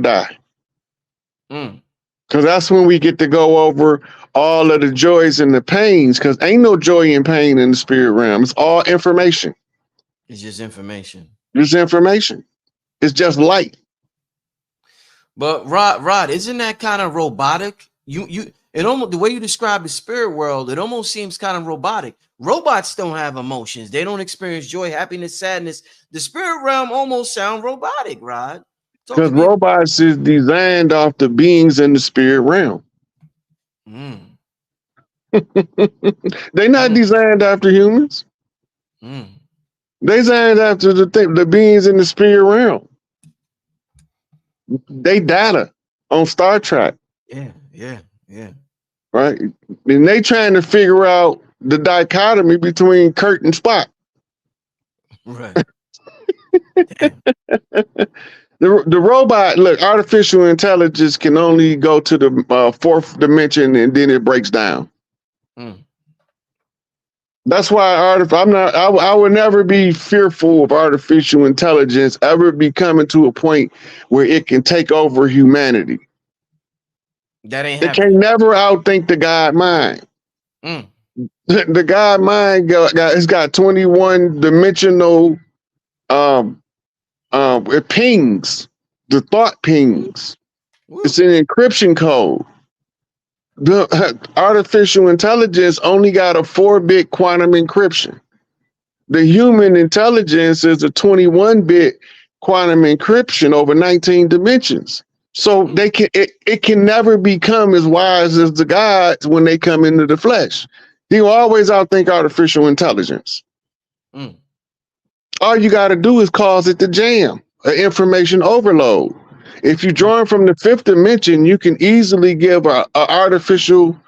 die. Mm. Because that's when we get to go over all of the joys and the pains, because ain't no joy and pain in the spirit realm. It's all information. It's just information. It's information. It's just light. But Rod, isn't that kind of robotic? It almost, the way you describe the spirit world, it almost seems kind of robotic. Robots don't have emotions. They don't experience joy, happiness, sadness. The spirit realm almost sound robotic, Rod. Because robots is designed off the beings in the spirit realm. Mm. They're not designed after humans. Mm. They designed after the beings in the spirit realm. They data on Star Trek. Yeah. Right? And they trying to figure out the dichotomy between Kirk and Spock. Right. The robot, look, artificial intelligence can only go to the fourth dimension and then it breaks down. Mm. That's why I would never be fearful of artificial intelligence ever be coming to a point where it can take over humanity. That ain't happening. It can never outthink the God mind. Mm. The God mind it's got 21 dimensional it pings, the thought pings. Ooh. It's an encryption code. The artificial intelligence only got a 4-bit quantum encryption. The human intelligence is a 21-bit quantum encryption over 19 dimensions. So it can never become as wise as the gods when they come into the flesh. He will always outthink artificial intelligence. Mm. All you got to do is cause it to jam, an information overload. If you draw from the 5th dimension, you can easily give a artificial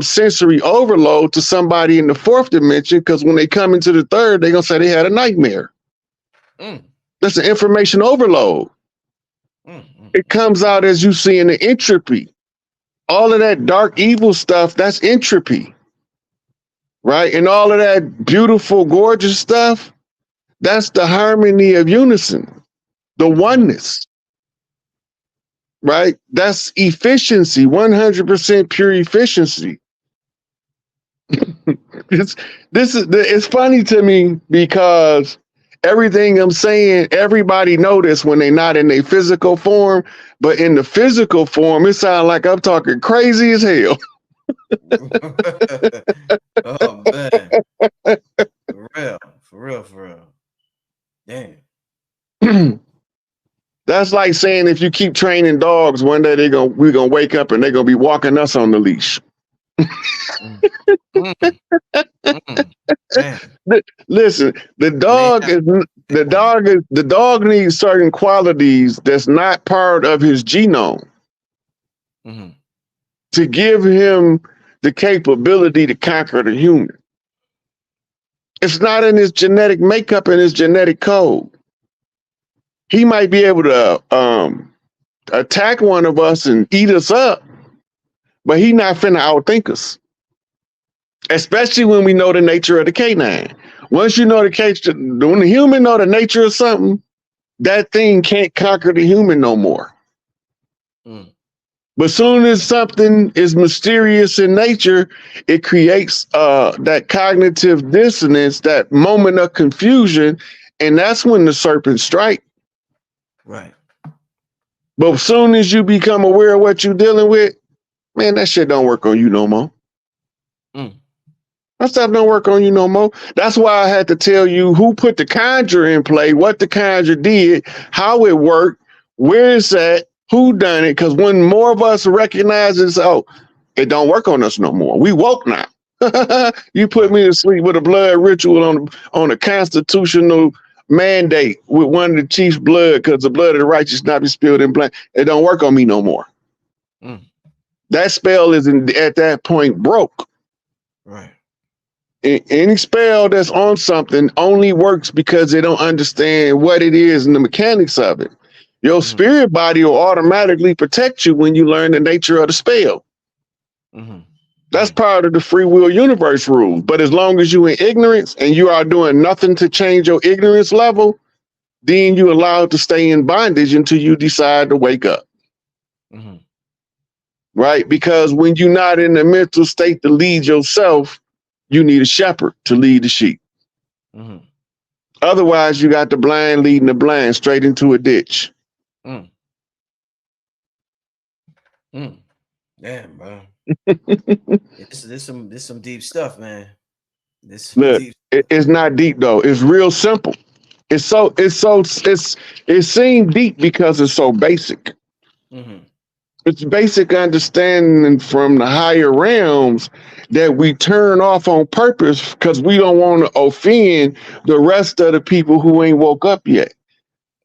sensory overload to somebody in the 4th dimension, because when they come into the 3rd, they're going to say they had a nightmare. Mm. That's an information overload. It comes out as you see in the entropy. All of that dark evil stuff, that's entropy. Right? And all of that beautiful, gorgeous stuff, that's the harmony of unison, the oneness. Right? That's efficiency, 100% pure efficiency. It's funny to me because everything I'm saying, everybody notice when they're not in their physical form, but in the physical form, it sounds like I'm talking crazy as hell. Oh man. For real. Damn. That's like saying if you keep training dogs, one day we're gonna wake up and they're gonna be walking us on the leash. Listen, the dog needs certain qualities that's not part of his genome to give him the capability to conquer the human. It's not in his genetic makeup and his genetic code. He might be able to attack one of us and eat us up, but he not finna outthink us. Especially when we know the nature of the canine. Once you know when the human know the nature of something, that thing can't conquer the human no more. Mm. But soon as something is mysterious in nature, it creates that cognitive dissonance, that moment of confusion, and that's when the serpent strike. Right. But as soon as you become aware of what you're dealing with, man, that shit don't work on you no more. Mm. That stuff don't work on you no more. That's why I had to tell you who put the conjure in play, what the conjure did, how it worked, where it's at, who done it. Because when more of us recognize this, it don't work on us no more. We woke now. You put me to sleep with a blood ritual on a constitutional mandate with one of the chief's blood, because the blood of the righteous not be spilled in blood. It don't work on me no more. Mm. That spell is at that point broke. Right. Any spell that's on something only works because they don't understand what it is and the mechanics of it. Your spirit body will automatically protect you when you learn the nature of the spell. That's part of the free will universe rule. But as long as you're in ignorance and you are doing nothing to change your ignorance level, then you allow it to stay in bondage until you decide to wake up. Mm-hmm. Right? Because when you're not in the mental state to lead yourself, you need a shepherd to lead the sheep. Mm-hmm. Otherwise, you got the blind leading the blind straight into a ditch. Mm. Mm. Damn, bro. This some deep stuff, man. Look, it's not deep though. It's real simple. It seems deep because it's so basic. Mm-hmm. It's basic understanding from the higher realms that we turn off on purpose because we don't want to offend the rest of the people who ain't woke up yet.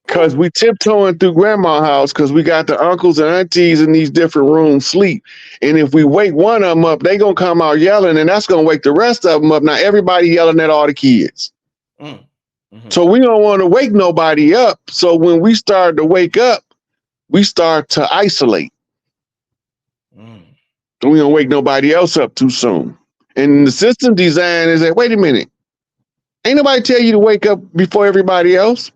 Because we tiptoeing through grandma's house because we got the uncles and aunties in these different rooms sleep. And if we wake one of them up, they going to come out yelling, and that's going to wake the rest of them up. Now, everybody yelling at all the kids. Mm-hmm. So we don't want to wake nobody up. So when we start to wake up, we start to isolate. We don't wake nobody else up too soon. And the system design is that, wait a minute, ain't nobody tell you to wake up before everybody else,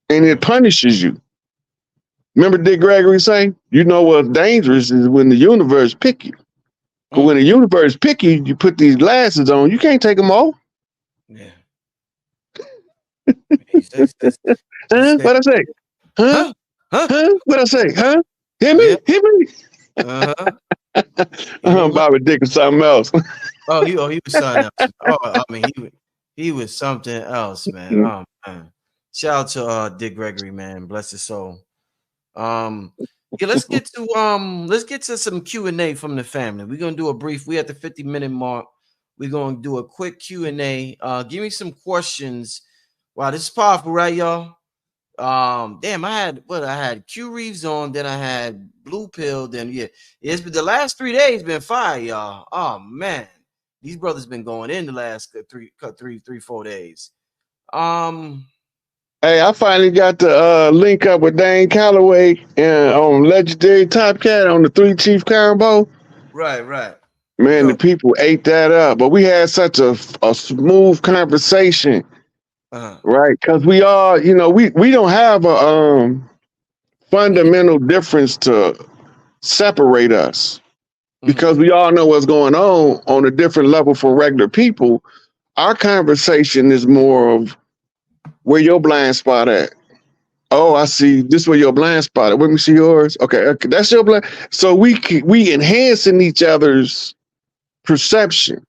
and it punishes you. Remember Dick Gregory saying, you know what's dangerous is when the universe pick you. But when the universe pick you, you put these glasses on, you can't take them off. Yeah. What I say? Huh? What I say? Huh? Hit me? Yeah. Hit me? Bobby Dick or something else. he was something else. Oh, I mean, he was something else, man. Oh man. Shout out to Dick Gregory, man. Bless his soul. Yeah, let's get to some Q&A from the family. We're gonna do a brief. We at the 50-minute mark. We're gonna do a quick Q&A. Give me some questions. Wow, this is powerful, right, y'all? Damn, I had Q Reeves on, then I had Blue Pill, then it's been the last 3 days been fire, y'all. Oh man, these brothers been going in the last 4 days. Hey, I finally got to link up with Dane Calloway on Legendary Top Cat on the Three Chief combo. Right. Man, the people ate that up, but we had such a smooth conversation. Right, because we all, we don't have a fundamental difference to separate us, because we all know what's going on a different level for regular people. Our conversation is more of where your blind spot at. Oh, I see. This is where your blind spot at. Let me see yours. Okay, that's your blind. So we enhancing each other's perception.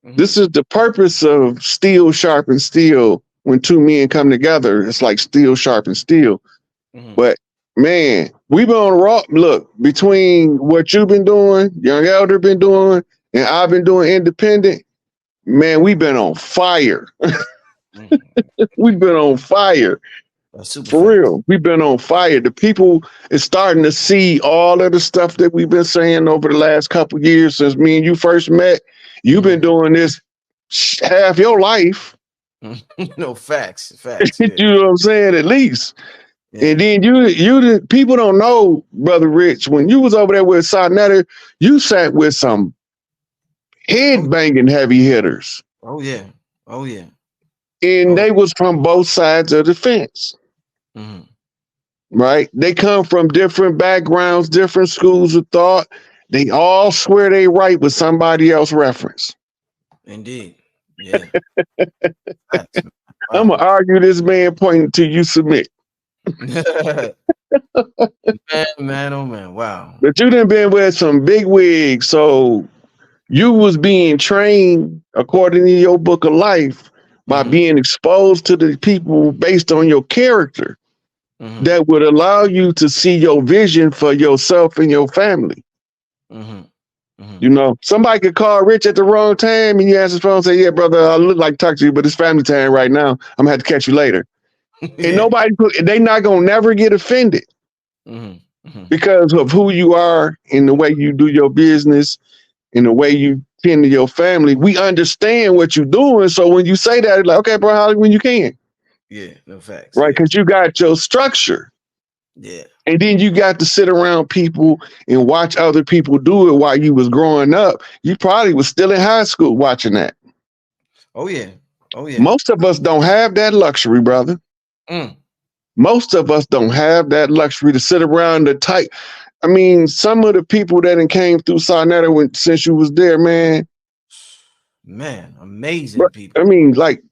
This is the purpose of steel sharpen steel. When two men come together, it's like steel sharpen steel. But man, we've been on the rock. Look, between what you've been doing, Young Elder been doing, and I've been doing independent, man, we've been on fire. We've been on fire. For real. We've been on fire. The people is starting to see all of the stuff that we've been saying over the last couple of years since me and you first met. You've been doing this half your life. No, facts. You know what I'm saying? At least. Yeah. And then you people don't know, Brother Rich, when you was over there with Sonetta, you sat with some head banging heavy hitters. Oh yeah. And they was from both sides of the fence. Right? They come from different backgrounds, different schools of thought. They all swear they right with somebody else reference. Indeed. Yeah. I'm gonna argue this man pointing to you submit. man, oh man, wow. But you done been with some big wigs, so you was being trained according to your book of life by being exposed to the people based on your character that would allow you to see your vision for yourself and your family. You know, somebody could call Rich at the wrong time and you answer his phone and say, yeah, brother, I look like talk to you, but it's family time right now. I'm gonna have to catch you later. And they not gonna never get offended because of who you are and the way you do your business and the way you tend to your family. We understand what you're doing. So when you say that, it's like, okay, bro, holler when you can. Yeah, no facts. Right, because you got your structure. Yeah. And then you got to sit around people and watch other people do it while you was growing up. You probably was still in high school watching that. Oh yeah. Most of us don't have that luxury, brother. Most of us don't have that luxury to sit around the tight. I mean, some of the people that came through Sarnetta since you was there, man. Man, amazing people. I mean, like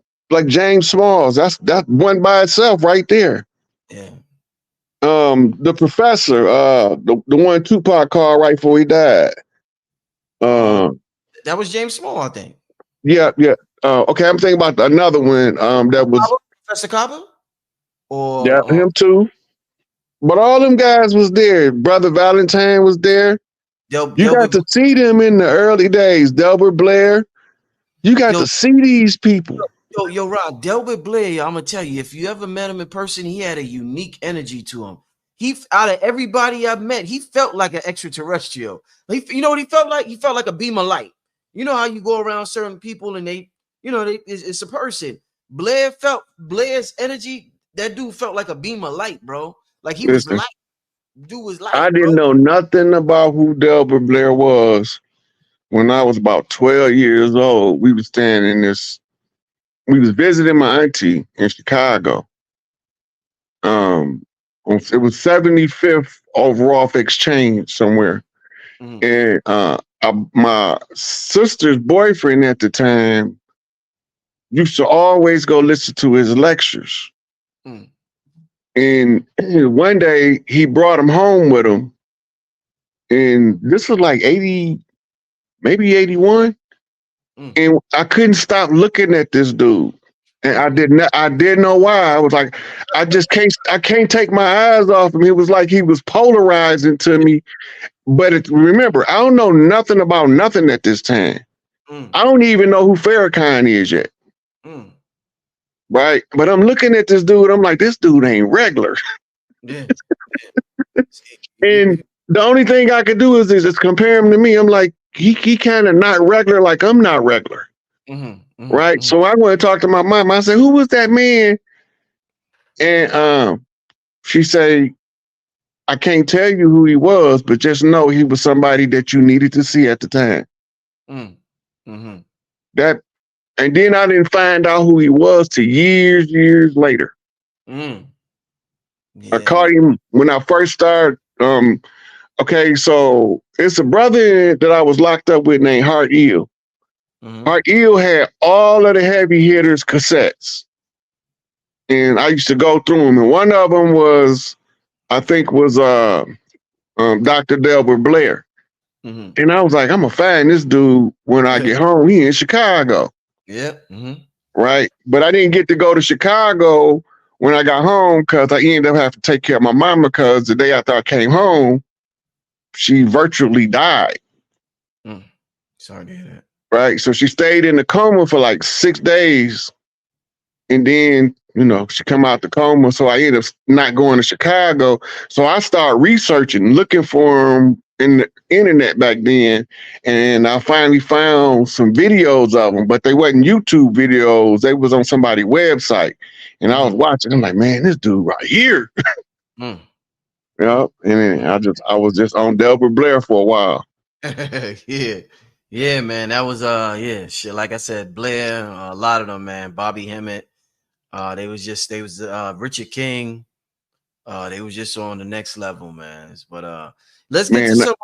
James Smalls. That one by itself right there. Yeah. The professor, the one Tupac called right before he died. That was James Small, I think. Yeah. Okay, I'm thinking about another one. That was Professor Copper, or yeah, him too. But all them guys was there. Brother Valentine was there. You got to see them in the early days. Delbert Blair. You got to see these people. Yo, Rod, Delbert Blair, I'm gonna tell you, if you ever met him in person, he had a unique energy to him. He, out of everybody I've met, he felt like an extraterrestrial. You know what he felt like? He felt like a beam of light. You know how you go around certain people and it's a person. Blair's energy. That dude felt like a beam of light, bro. Like he was light. Dude was light. I didn't know nothing about who Delbert Blair was when I was about 12 years old. We was visiting my auntie in Chicago. It was 75th overall exchange somewhere. And my sister's boyfriend at the time used to always go listen to his lectures. And one day he brought him home with him. And this was like 80, maybe 81. And I couldn't stop looking at this dude. And I didn't know why. I was like, I can't take my eyes off him. It was like he was polarizing to me. But remember, I don't know nothing about nothing at this time. I don't even know who Farrakhan is yet. Right? But I'm looking at this dude. I'm like, this dude ain't regular. Yeah. And the only thing I could do is just compare him to me. I'm like, he kind of not regular, like I'm not regular. Right? So I went to talk to my mom. I said, who was that man? And she said, I can't tell you who he was, but just know he was somebody that you needed to see at the time. And then I didn't find out who he was till years later. I caught him when I first started. Okay, so it's a brother that I was locked up with named Hart Eel. Hart Eel had all of the heavy hitters cassettes. And I used to go through them. And one of them was, I think was Dr. Delbert Blair. And I was like, I'm going to find this dude when I get home. He in Chicago. Right? But I didn't get to go to Chicago when I got home because I ended up having to take care of my mama because the day after I came home, she virtually died. Sorry to hear that. Right? So she stayed in the coma for like 6 days. And then, she come out the coma. So I ended up not going to Chicago. So I started researching, looking for him in the internet back then. And I finally found some videos of them, but they wasn't YouTube videos. They was on somebody's website. And I was watching. I'm like, man, this dude right here. And then I was just on Delbert Blair for a while. Yeah, man. That was shit. Like I said, Blair, a lot of them, man. Bobby Hemmett. They was Richard King. They was just on the next level, man. But let's get to some.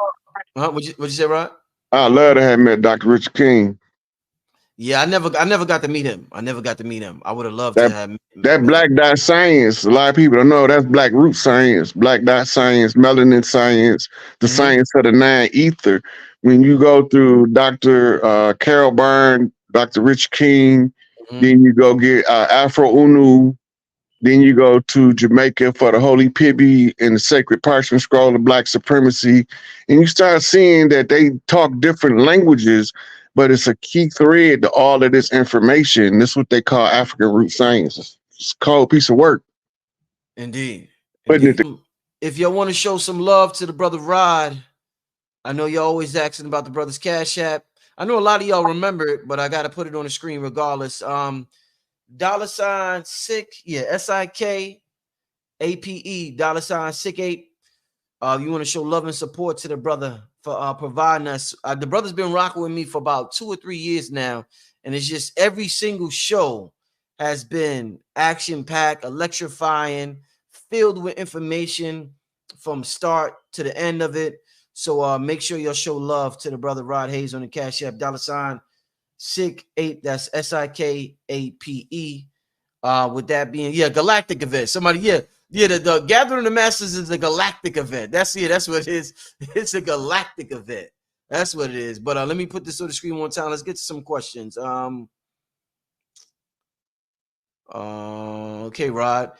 What'd you say, Rod? I love to have met Dr. Richard King. Yeah, I never got to meet him. I would have loved to have that Black Dot Science. A lot of people don't know that's Black Root Science, Black Dot Science, Melanin Science, the science of the 9 ether. When you go through Dr. Carol Byrne, Dr. Rich King, then you go get Afro Unu, then you go to Jamaica for the Holy Pibby and the Sacred Parchment Scroll of Black Supremacy, and you start seeing that they talk different languages, but it's a key thread to all of this information. This is what they call African root science. It's a cold piece of work. Indeed. If y'all want to show some love to the brother Rod, I know you're always asking about the brother's Cash App. I know a lot of y'all remember it, but I got to put it on the screen regardless. $SIK, SIKAPE, $SikApe. You want to show love and support to the brother for providing us. The brother's been rocking with me for about 2 or 3 years now, and it's just every single show has been action-packed, electrifying, filled with information from start to the end of it. So make sure you'll show love to the brother Rod Hayes on the Cash App, $ SikApe, that's SIKAPE. With that being, galactic event. Somebody, the Gathering of the Masses is a galactic event. That's what it is. It's a galactic event. That's what it is. But let me put this on the screen one time. Let's get to some questions. Okay, Rod.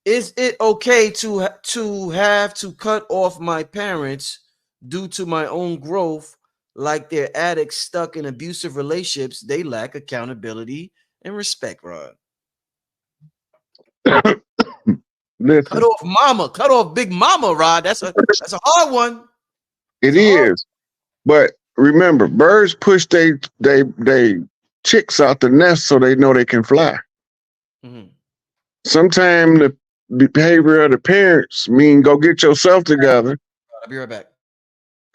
Is it okay to have to cut off my parents due to my own growth, like they're addicts stuck in abusive relationships? They lack accountability and respect, Rod. Listen, cut off big mama, Rod. That's a hard one. It is. But remember, birds push they chicks out the nest so they know they can fly. Mm-hmm. Sometimes the behavior of the parents mean go get yourself together. I'll be right back.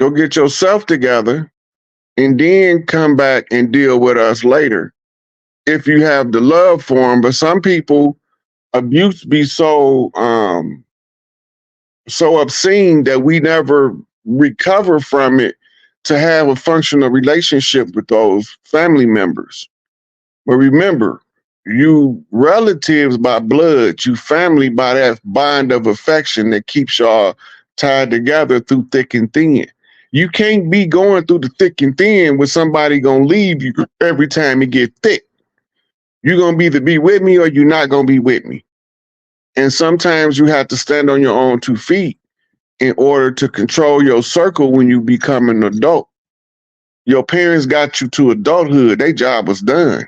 Go get yourself together and then come back and deal with us later if you have the love for them. But some people, abuse be so obscene that we never recover from it to have a functional relationship with those family members. But remember, you relatives by blood, you family by that bond of affection that keeps y'all tied together through thick and thin. You can't be going through the thick and thin with somebody gonna leave you every time it get thick. You're gonna either be with me or you're not gonna be with me. And sometimes you have to stand on your own 2 feet in order to control your circle when you become an adult. Your parents got you to adulthood. Their job was done.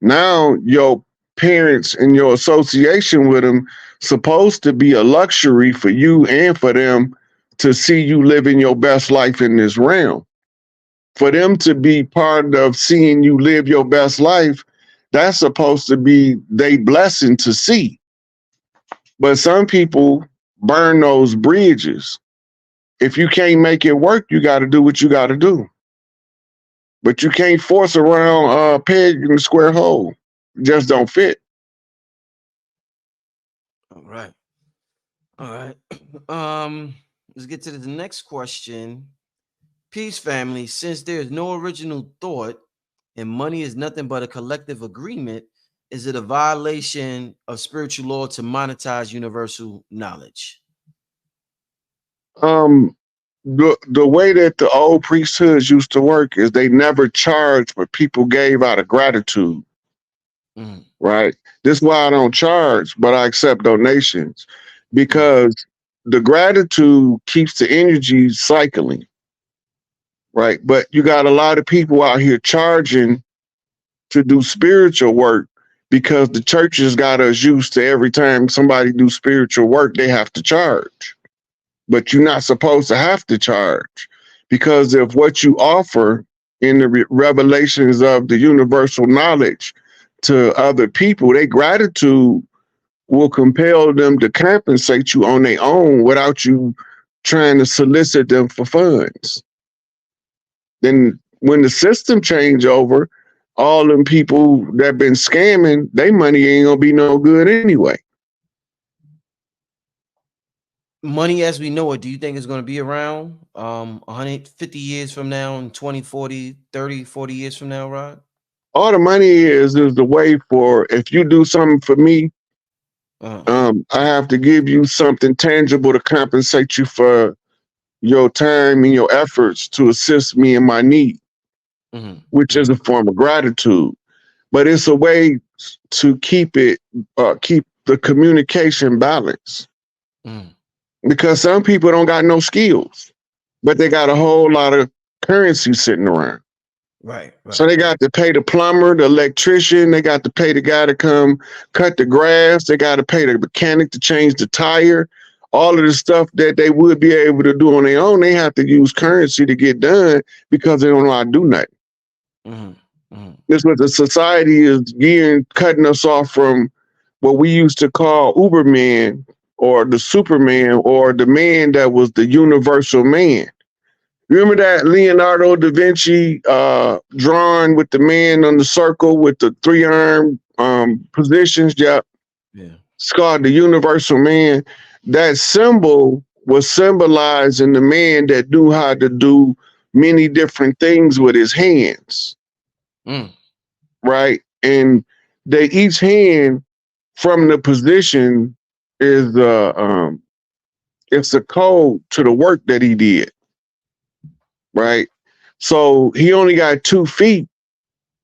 Now your parents and your association with them supposed to be a luxury for you and for them to see you living your best life in this realm. For them to be part of seeing you live your best life, that's supposed to be their blessing to see. But some people burn those bridges. If you can't make it work, you got to do what you got to do. But you can't force a round peg in a square hole. It just don't fit. All right. Let's get to the next question. Peace, family. Since there's no original thought and money is nothing but a collective agreement, is it a violation of spiritual law to monetize universal knowledge? The way that the old priesthoods used to work is they never charged, but people gave out of gratitude. Right? This is why I don't charge, but I accept donations, because the gratitude keeps the energy cycling. Right? But you got a lot of people out here charging to do spiritual work because the churches got us used to every time somebody do spiritual work, they have to charge. But you're not supposed to have to charge, because if what you offer in the revelations of the universal knowledge to other people, their gratitude will compel them to compensate you on their own without you trying to solicit them for funds. Then when the system change over, all them people that been scamming, their money ain't gonna be no good anyway. Money as we know it, do you think is going to be around 150 years from now, and 20, 40, 30, 40 years from now, Rod? All the money is the way for, if you do something for me, I have to give you something tangible to compensate you for your time and your efforts to assist me in my need, which is a form of gratitude. But it's a way to keep the communication balance. Because some people don't got no skills, but they got a whole lot of currency sitting around. Right. So they got to pay the plumber, the electrician, they got to pay the guy to come cut the grass, they got to pay the mechanic to change the tire. All of the stuff that they would be able to do on their own, they have to use currency to get done because they don't know how to do nothing. This is what the society is cutting us off from what we used to call Uberman, or the Superman, or the man that was the universal man. Remember that Leonardo da Vinci drawing with the man on the circle with the 3 arm positions? Yep. Yeah. It's called the universal man. That symbol was symbolizing the man that knew how to do many different things with his hands, right? And they each hand from the position is it's a code to the work that he did, right? So he only got 2 feet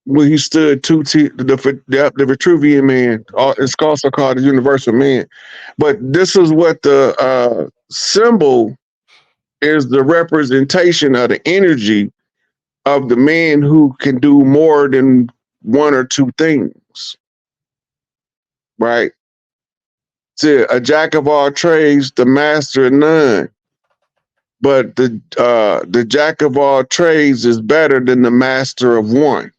when he stood the Vitruvian man. It's also called the universal man. But this is what the symbol is, the representation of the energy of the man who can do more than 1 or 2 things, right? So a jack of all trades, the master of none. But the jack of all trades is better than the master of one.